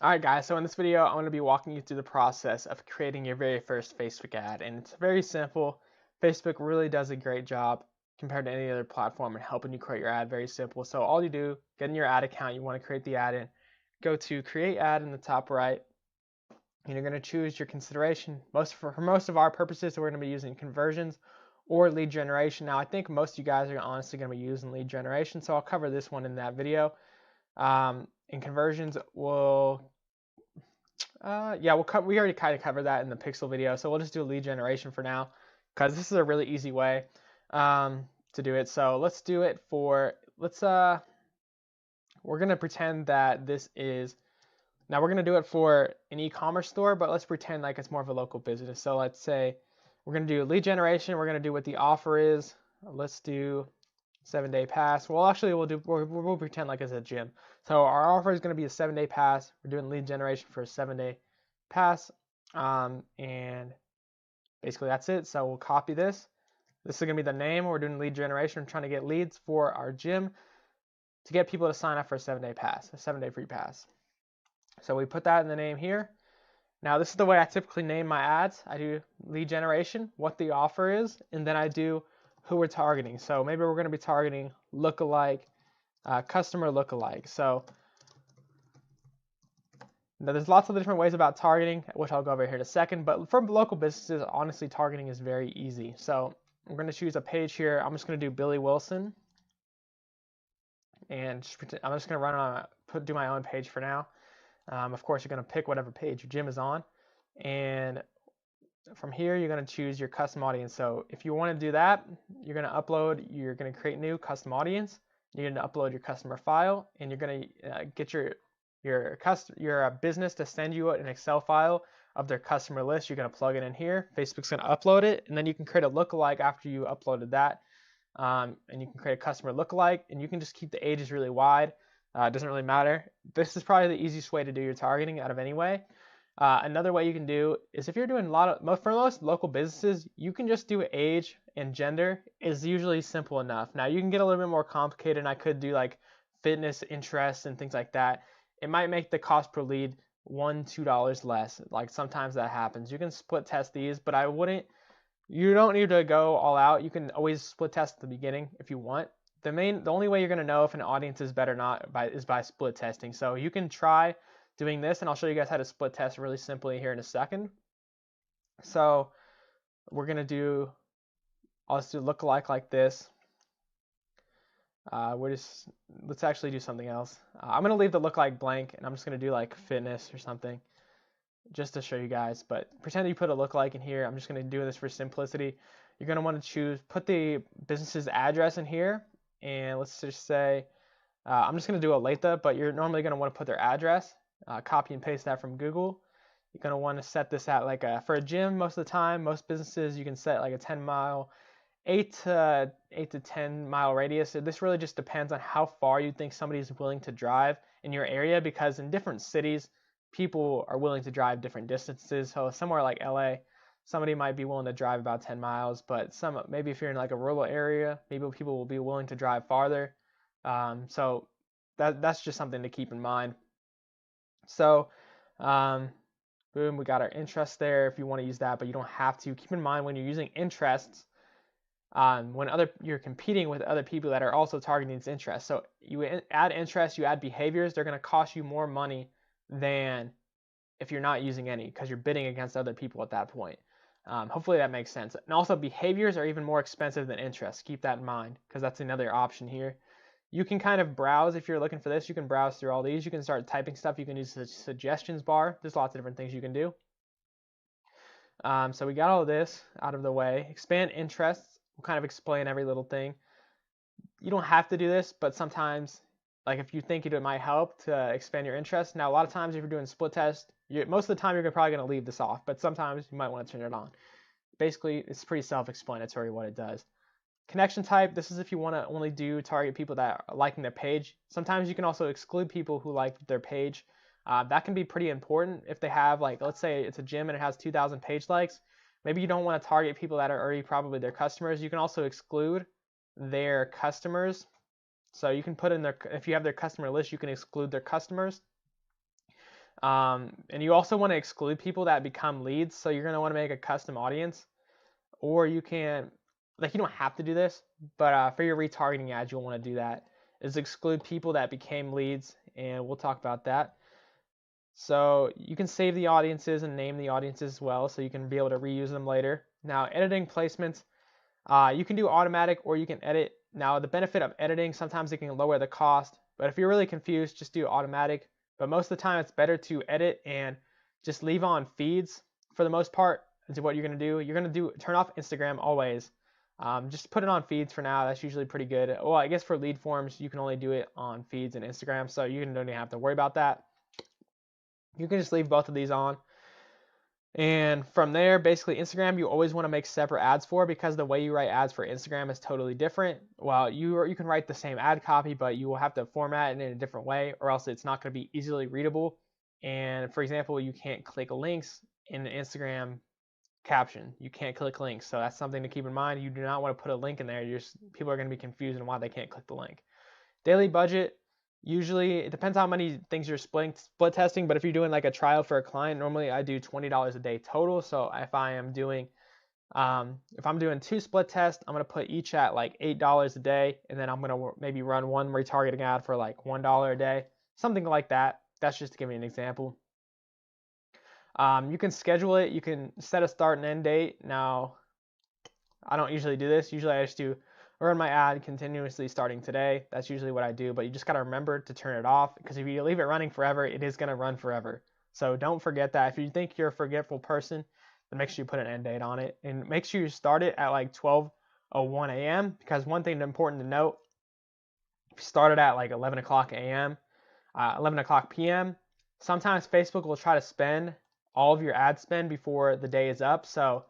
Alright guys, so in this video I'm going to be walking you through the process of creating your very first Facebook ad, and it's very simple. Facebook really does a great job compared to any other platform in helping you create your ad. Very simple. So all you do, get in your ad account you want to create the ad in, go to create ad in the top right, and you're going to choose your consideration. For most of our purposes we're going to be using conversions or lead generation. Now I think most of you guys are honestly going to be using lead generation, so I'll cover this one in that video. In conversions, we already kind of covered that in the pixel video, so we'll just do lead generation for now, because this is a really easy way to do it. So let's do it for, we're gonna pretend that now we're gonna do it for an e-commerce store, but let's pretend like it's more of a local business. So let's say we're gonna do lead generation, we're gonna do what the offer is. Let's do 7-day pass. Well, actually, we'll pretend like it's a gym. So our offer is going to be a 7-day pass. We're doing lead generation for a 7-day pass, and basically that's it. So we'll copy this. This is going to be the name. We're doing lead generation. We're trying to get leads for our gym to get people to sign up for a 7-day pass, a 7-day free pass. So we put that in the name here. Now this is the way I typically name my ads. I do lead generation, what the offer is, and then I do who we're targeting. So maybe we're going to be targeting lookalike, customer lookalike. So now there's lots of different ways about targeting, which I'll go over here in a second. But for local businesses, honestly, targeting is very easy. So I'm going to choose a page here. I'm just going to do Billy Willson, and I'm just going to do my own page for now. Of course, you're going to pick whatever page your gym is on, and from here you're going to choose your custom audience. So if you want to do that, you're going to create new custom audience, you're going to upload your customer file, and you're going to get your business to send you an Excel file of their customer list. You're going to plug it in here, Facebook's going to upload it, and then you can create a lookalike after you uploaded that, and you can create a customer lookalike, and you can just keep the ages really wide. It doesn't really matter. This is probably the easiest way to do your targeting out of any way. Another way you can do is, if you're doing for most local businesses, you can just do age and gender is usually simple enough. Now you can get a little bit more complicated, and I could do like fitness, interests, and things like that. It might make the cost per lead $1-2 less. Like sometimes that happens. You can split test these, but you don't need to go all out. You can always split test at the beginning if you want. The only way you're going to know if an audience is better or not is by split testing. So you can try doing this, and I'll show you guys how to split test really simply here in a second. So we're going to do, I'll just do lookalike like this. Let's actually do something else. I'm going to leave the lookalike blank, and I'm just going to do like fitness or something just to show you guys. But pretend you put a lookalike in here. I'm just going to do this for simplicity. You're going to want to put the business's address in here, and let's just say, I'm just going to do Olathe, but you're normally going to want to put their address. Copy and paste that from Google. You're going to want to set this at for a gym most of the time. Most businesses you can set like a 10-mile, 8 to 10 mile radius. So this really just depends on how far you think somebody is willing to drive in your area, because in different cities, people are willing to drive different distances. So somewhere like LA, somebody might be willing to drive about 10 miles, but maybe if you're in like a rural area, maybe people will be willing to drive farther. So that's just something to keep in mind. So boom, we got our interest there if you want to use that, but you don't have to. Keep in mind when you're using interests, you're competing with other people that are also targeting these interests. So you add interests, you add behaviors, they're going to cost you more money than if you're not using any, because you're bidding against other people at that point. Hopefully that makes sense. And also behaviors are even more expensive than interests. Keep that in mind, because that's another option here. You can kind of browse if you're looking for this. You can browse through all these. You can start typing stuff. You can use the suggestions bar. There's lots of different things you can do. So we got all of this out of the way. Expand interests. We'll kind of explain every little thing. You don't have to do this, but sometimes, like if you think it might help to expand your interest. Now a lot of times if you're doing split test, most of the time you're probably going to leave this off, but sometimes you might want to turn it on. Basically, it's pretty self-explanatory what it does. Connection type, this is if you want to only target people that are liking their page. Sometimes you can also exclude people who like their page. That can be pretty important if they have, like, let's say it's a gym and it has 2,000 page likes. Maybe you don't want to target people that are already probably their customers. You can also exclude their customers. So you can put in if you have their customer list, you can exclude their customers. And you also want to exclude people that become leads. So you're going to want to make a custom audience, or you can, like, you don't have to do this, but for your retargeting ads, you'll want to do that, is exclude people that became leads, and we'll talk about that. So you can save the audiences and name the audiences as well, so you can be able to reuse them later. Now, editing placements, you can do automatic or you can edit. Now, the benefit of editing, sometimes it can lower the cost, but if you're really confused, just do automatic. But most of the time, it's better to edit and just leave on feeds for the most part. Is what you're gonna do. You're gonna turn off Instagram always. Just put it on feeds for now. That's usually pretty good. Well, I guess for lead forms, you can only do it on feeds and Instagram, so you don't even have to worry about that. You can just leave both of these on. And from there, basically Instagram, you always want to make separate ads for, because the way you write ads for Instagram is totally different. Well, you can write the same ad copy, but you will have to format it in a different way, or else it's not going to be easily readable. And for example, you can't click links in the Instagram caption. You can't click links, so that's something to keep in mind. You do not want to put a link in there. People are going to be confused on why they can't click the link. Daily budget. Usually, it depends how many things you're split testing, but if you're doing like a trial for a client, normally I do $20 a day total. So if I'm doing 2 split tests, I'm gonna put each at like $8 a day, and then I'm gonna maybe run one retargeting ad for like $1 a day, something like that. That's just to give you an example. You can schedule it. You can set a start and end date. Now, I don't usually do this. Usually I just do run my ad continuously starting today. That's usually what I do, but you just got to remember to turn it off, because if you leave it running forever, it is going to run forever. So don't forget that. If you think you're a forgetful person, then make sure you put an end date on it, and make sure you start it at like 12:01 a.m. because one thing important to note, if you start it at like 11 o'clock a.m., 11 o'clock p.m., sometimes Facebook will try to spend all of your ad spend before the day is up. So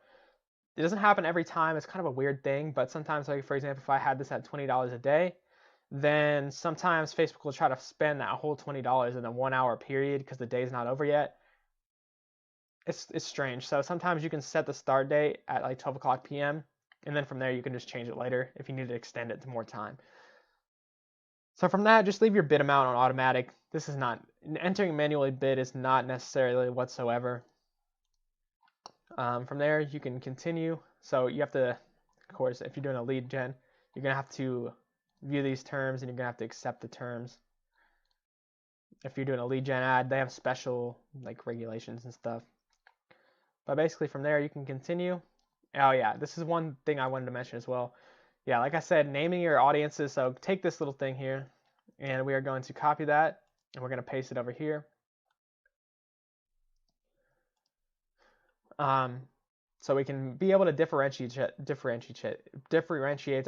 it doesn't happen every time. It's kind of a weird thing, but sometimes, like for example, if I had this at $20 a day, then sometimes Facebook will try to spend that whole $20 in a 1 hour period because the day's not over yet. It's strange. So sometimes you can set the start date at like 12 o'clock p.m. and then from there you can just change it later if you need to extend it to more time. So from that, just leave your bid amount on automatic. This is not, entering manually bid is not necessarily whatsoever. From there, you can continue. So you have to, of course, if you're doing a lead gen, you're going to have to view these terms and you're going to have to accept the terms. If you're doing a lead gen ad, they have special like regulations and stuff. But basically from there, you can continue. Oh yeah, this is one thing I wanted to mention as well. Yeah, like I said, naming your audiences. So take this little thing here, and we are going to copy that, and we're going to paste it over here. So we can be able to differentiate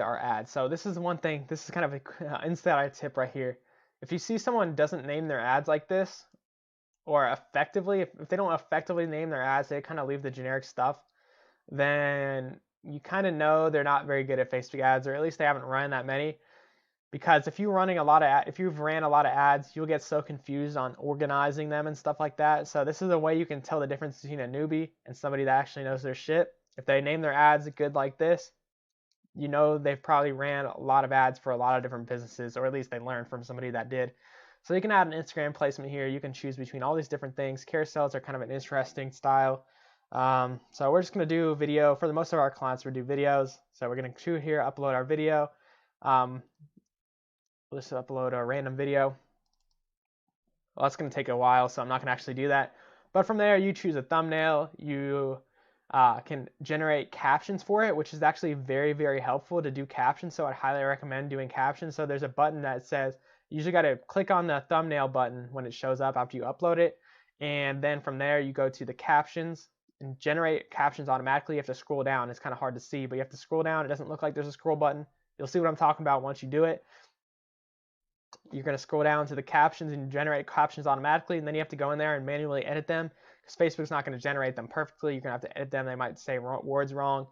our ads. So this is one thing. This is kind of an inside tip right here. If you see someone doesn't name their ads like this, or effectively, if they don't effectively name their ads, they kind of leave the generic stuff, then you kind of know they're not very good at Facebook ads, or at least they haven't run that many. Because if you've ran a lot of ads, you'll get so confused on organizing them and stuff like that. So this is a way you can tell the difference between a newbie and somebody that actually knows their shit. If they name their ads good like this, you know they've probably ran a lot of ads for a lot of different businesses, or at least they learned from somebody that did. So you can add an Instagram placement here. You can choose between all these different things. Carousels are kind of an interesting style. So we're just going to do a video. For the most of our clients, we do videos. So we're going to shoot here, upload our video. We'll just upload a random video. Well, that's going to take a while, so I'm not going to actually do that. But from there, you choose a thumbnail. You can generate captions for it, which is actually very, very helpful to do captions. So I'd highly recommend doing captions. So there's a button that says, you usually got to click on the thumbnail button when it shows up after you upload it. And then from there, you go to the captions and generate captions automatically. You have to scroll down. It's kind of hard to see, but you have to scroll down. It doesn't look like there's a scroll button. You'll see what I'm talking about once you do it. You're going to scroll down to the captions and generate captions automatically, and then you have to go in there and manually edit them, because Facebook's not going to generate them perfectly. You're going to have to edit them. They might say words wrong.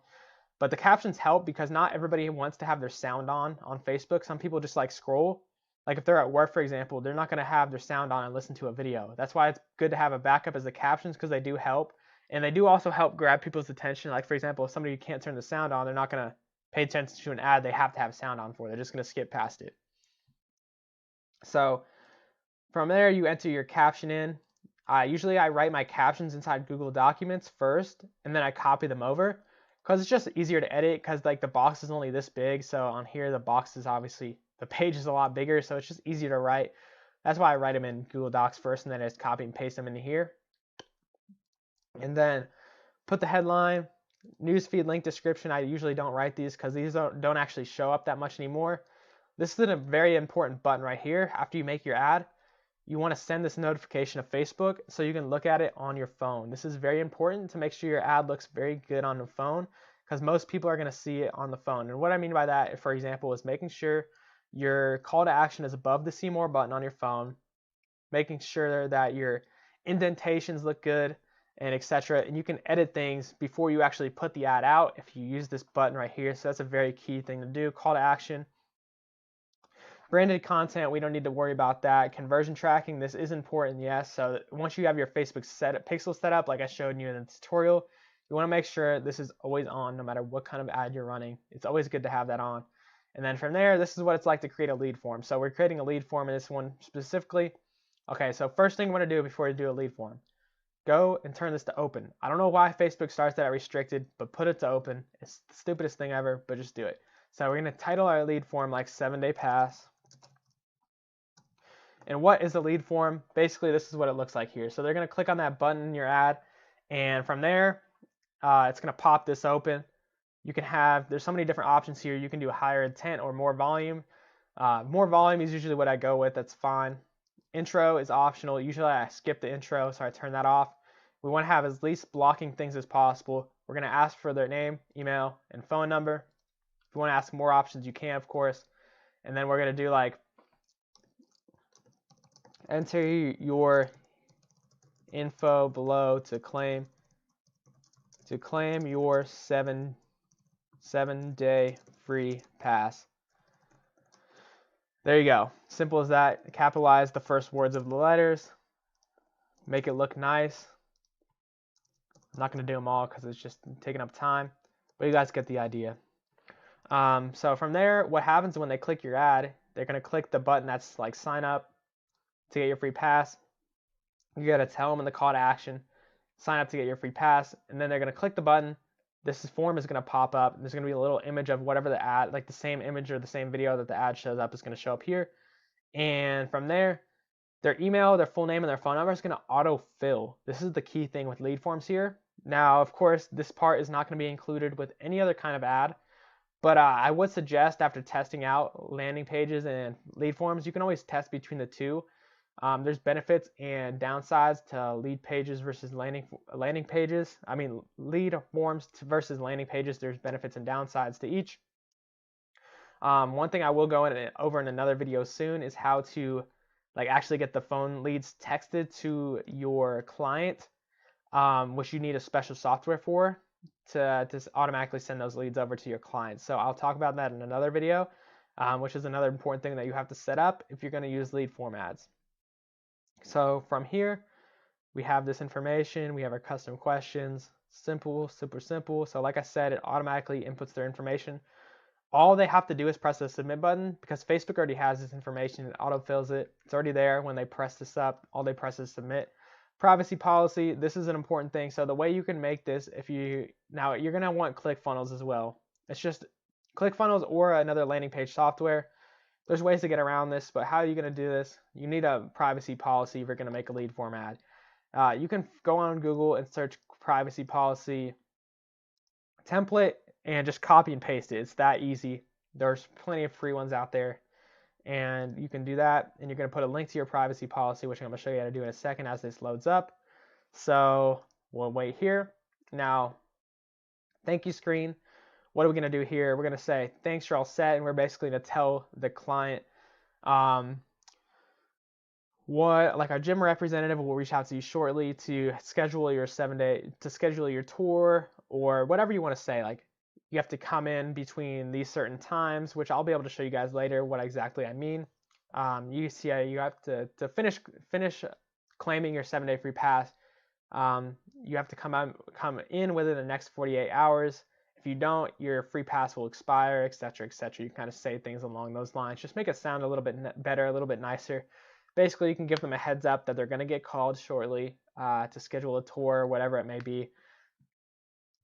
But the captions help because not everybody wants to have their sound on Facebook. Some people just like scroll. Like if they're at work, for example, they're not going to have their sound on and listen to a video. That's why it's good to have a backup as the captions, because they do help. And they do also help grab people's attention. Like for example, if somebody can't turn the sound on, they're not going to pay attention to an ad they have to have sound on for. They're just going to skip past it. So from there, you enter your caption in. Usually I write my captions inside Google Documents first, and then I copy them over, because it's just easier to edit, because like the box is only this big, so on here the box is obviously, the page is a lot bigger, so it's just easier to write. That's why I write them in Google Docs first, and then I just copy and paste them into here. And then put the headline, newsfeed, link, description. I usually don't write these because these don't actually show up that much anymore. This is a very important button right here. After you make your ad, you want to send this notification to Facebook so you can look at it on your phone. This is very important to make sure your ad looks very good on the phone, because most people are going to see it on the phone. And what I mean by that, for example, is making sure your call to action is above the see more button on your phone, making sure that your indentations look good, and etc. And you can edit things before you actually put the ad out if you use this button right here. So that's a very key thing to do. Call to action. Branded content, we don't need to worry about that. Conversion tracking, this is important, yes. So once you have your Facebook pixel set up, like I showed you in the tutorial, you want to make sure this is always on no matter what kind of ad you're running. It's always good to have that on. And then from there, this is what it's like to create a lead form. So we're creating a lead form in this one specifically. Okay, so first thing you want to do before you do a lead form, go and turn this to open. I don't know why Facebook starts that at restricted, but put it to open. It's the stupidest thing ever, but just do it. So we're going to title our lead form like 7-day pass. And what is a lead form? Basically, this is what it looks like here. So they're going to click on that button in your ad, and from there, it's going to pop this open. You can have, there's so many different options here. You can do higher intent or more volume. More volume is usually what I go with. That's fine. Intro is optional. Usually I skip the intro, so I turn that off. We want to have as least blocking things as possible. We're going to ask for their name, email, and phone number. If you want to ask more options, you can, of course. And then we're going to do like, enter your info below to claim your 7-day free pass. There you go. Simple as that. Capitalize the first words of the letters. Make it look nice. I'm not going to do them all because it's just taking up time, but you guys get the idea. So from there, what happens when they click your ad, they're going to click the button that's like sign up to get your free pass. You got to tell them in the call to action, sign up to get your free pass, and then they're going to click the button. This form is going to pop up. There's going to be a little image of whatever the ad, like the same image or the same video that the ad shows up is going to show up here. And from there, their email, their full name, and their phone number is going to auto-fill. This is the key thing with lead forms here. Now, of course, this part is not going to be included with any other kind of ad, but I would suggest after testing out landing pages and lead forms, you can always test between the two. There's benefits and downsides to lead pages versus landing pages. I mean, lead forms versus landing pages. There's benefits and downsides to each. One thing I will go over in another video soon is how to like actually get the phone leads texted to your client, which you need a special software for to automatically send those leads over to your client. So I'll talk about that in another video, which is another important thing that you have to set up if you're going to use lead form ads. So from here, we have this information, we have our custom questions, simple, super simple. So like I said, it automatically inputs their information. All they have to do is press the submit button because Facebook already has this information. It autofills it. It's already there when they press this up. All they press is submit. Privacy policy, this is an important thing. So the way you can make this, now you're going to want ClickFunnels as well. It's just ClickFunnels or another landing page software. There's ways to get around this, but how are you going to do this? You need a privacy policy if you're going to make a lead form ad. You can go on Google and search privacy policy template and just copy and paste it. It's that easy. There's plenty of free ones out there, and you can do that. And you're going to put a link to your privacy policy, which I'm going to show you how to do in a second as this loads up. So we'll wait here. Now, thank you screen. What are we going to do here? We're going to say, thanks, you're all set. And we're basically going to tell the client like our gym representative will reach out to you shortly to schedule your schedule your tour or whatever you want to say. Like you have to come in between these certain times, which I'll be able to show you guys later what exactly I mean. You see, you have to finish claiming your 7-day free pass. You have to come in within the next 48 hours. If you don't, your free pass will expire, etc., etc. You kind of say things along those lines. Just make it sound a little bit better, a little bit nicer. Basically, you can give them a heads up that they're going to get called shortly to schedule a tour, whatever it may be.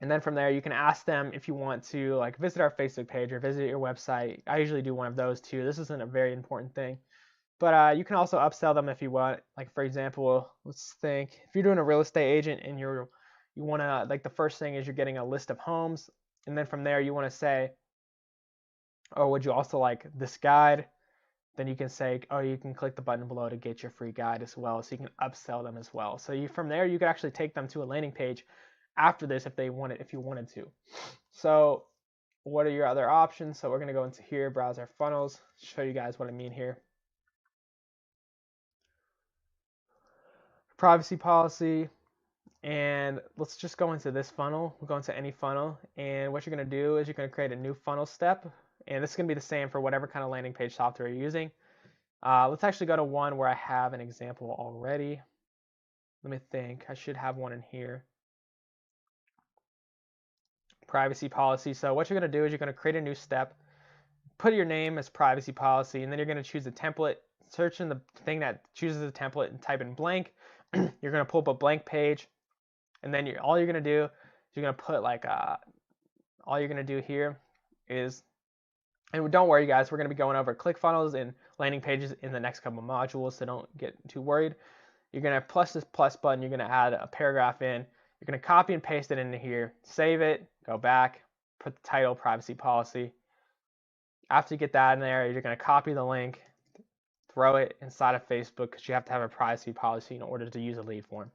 And then from there, you can ask them if you want to like visit our Facebook page or visit your website. I usually do one of those too. This isn't a very important thing. But you can also upsell them if you want. Like for example, let's think if you're doing a real estate agent and you want to, like, the first thing is you're getting a list of homes, and then from there you want to say, oh, would you also like this guide? Then you can say, oh, you can click the button below to get your free guide as well. So you can upsell them as well. So from there you can actually take them to a landing page after this if you wanted to. So what are your other options? So we're going to go into here, browse our funnels, show you guys what I mean here. Privacy policy, and let's just go into this funnel. We'll go into any funnel, and what you're going to do is you're going to create a new funnel step, and this is going to be the same for whatever kind of landing page software you're using. Let's actually go to one where I have an example already. Let me think. I should have one in here. Privacy policy. So what you're going to do is you're going to create a new step, put your name as privacy policy, and then you're going to choose a template. Search in the thing that chooses a template and type in blank. You're going to pull up a blank page, and then all you're going to do is you're going to put like all you're going to do here is, and don't worry guys, we're going to be going over ClickFunnels and landing pages in the next couple of modules, so don't get too worried. You're going to press this plus button, you're going to add a paragraph in, you're going to copy and paste it into here, save it, go back, put the title privacy policy. After you get that in there, you're going to copy the link, throw it inside of Facebook, because you have to have a privacy policy in order to use a lead form.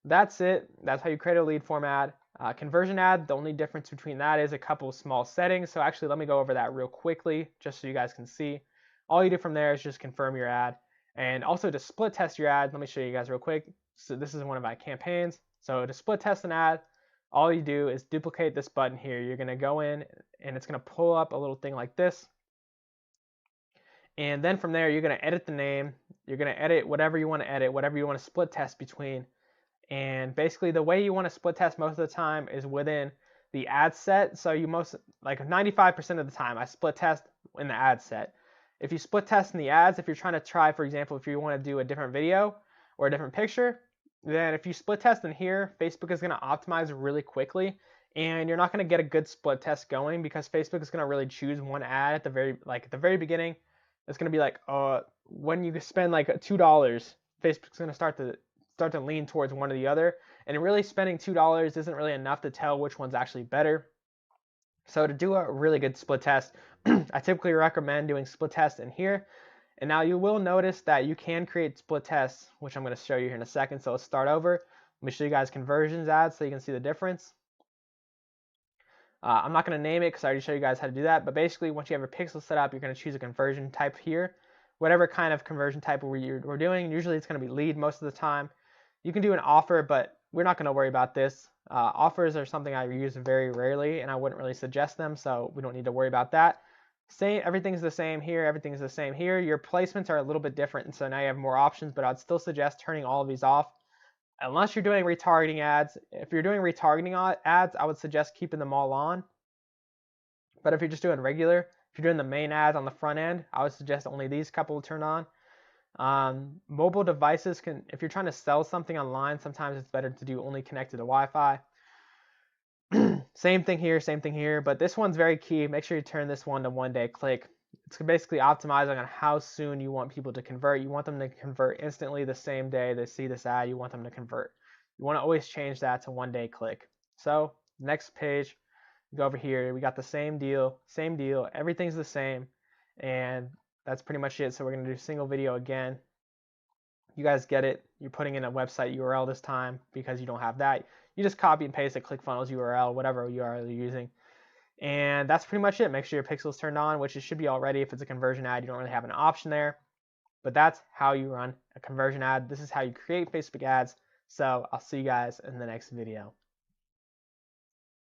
That's it. That's how you create a lead form ad. Conversion ad, the only difference between that is a couple of small settings. So actually, let me go over that real quickly, just so you guys can see. All you do from there is just confirm your ad. And also to split test your ad, let me show you guys real quick. So this is one of my campaigns. So to split test an ad, all you do is duplicate this button here. You're going to go in, and it's going to pull up a little thing like this. And then from there, you're going to edit the name. You're going to edit whatever you want to edit, whatever you want to split test between. And basically, the way you want to split test most of the time is within the ad set. So you like 95% of the time, I split test in the ad set. If you split test in the ads, if you're trying to try, for example, if you want to do a different video or a different picture, then if you split test in here, Facebook is going to optimize really quickly, and you're not going to get a good split test going because Facebook is going to really choose one ad at the very beginning. It's going to be like, when you spend like $2, Facebook's going to start to lean towards one or the other, and really spending $2 isn't really enough to tell which one's actually better. So to do a really good split test, I typically recommend doing split test in here. And now you will notice that you can create split tests, which I'm going to show you here in a second. So let's start over. Let me show you guys conversions ads so you can see the difference. I'm not going to name it because I already showed you guys how to do that. But basically, once you have your pixel set up, you're going to choose a conversion type here. Whatever kind of conversion type we're doing, usually it's going to be lead most of the time. You can do an offer, but we're not going to worry about this. Offers are something I use very rarely, and I wouldn't really suggest them, so we don't need to worry about that. Everything's the same here. Everything's the same here. Your placements are a little bit different, and so now you have more options, but I'd still suggest turning all of these off. Unless you're doing retargeting ads. If you're doing retargeting ads, I would suggest keeping them all on. But if you're just doing regular, if you're doing the main ads on the front end, I would suggest only these couple will turn on. Mobile devices if you're trying to sell something online, sometimes it's better to do only connected to Wi-Fi. Same thing here, but this one's very key. Make sure you turn this one to 1-day click. It's basically optimizing on how soon you want people to convert. You want them to convert instantly the same day they see this ad. You want them to convert. You want to always change that to 1-day click. So next page, go over here. We got the same deal. Everything's the same, and that's pretty much it. So we're going to do single video again. You guys get it. You're putting in a website URL this time because you don't have that. You just copy and paste a ClickFunnels URL, whatever URL you're using. And that's pretty much it. Make sure your pixel's turned on, which it should be already. If it's a conversion ad, you don't really have an option there. But that's how you run a conversion ad. This is how you create Facebook ads. So I'll see you guys in the next video.